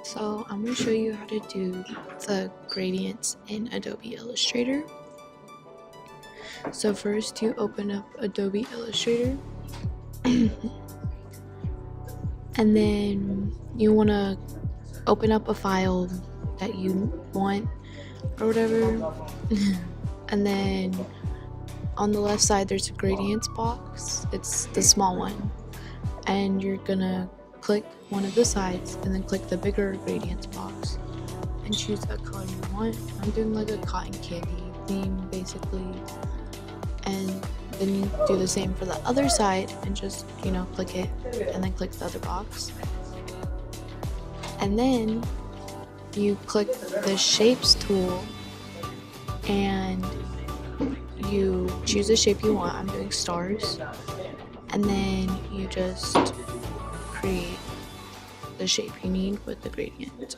So I'm going to show you how to do the gradients in Adobe Illustrator. So first you open up Adobe Illustrator and then you want to open up a file that you want or whatever. And then on the left side there's a gradients box. It's the small one, and you're gonna click one of the sides and then click the bigger gradients box and choose a color you want. I'm doing like a cotton candy theme basically, and then you do the same for the other side and just click it and then click the other box, and then you click the shapes tool and you choose a shape you want. I'm doing stars, and then you just create the shape you need with the gradient.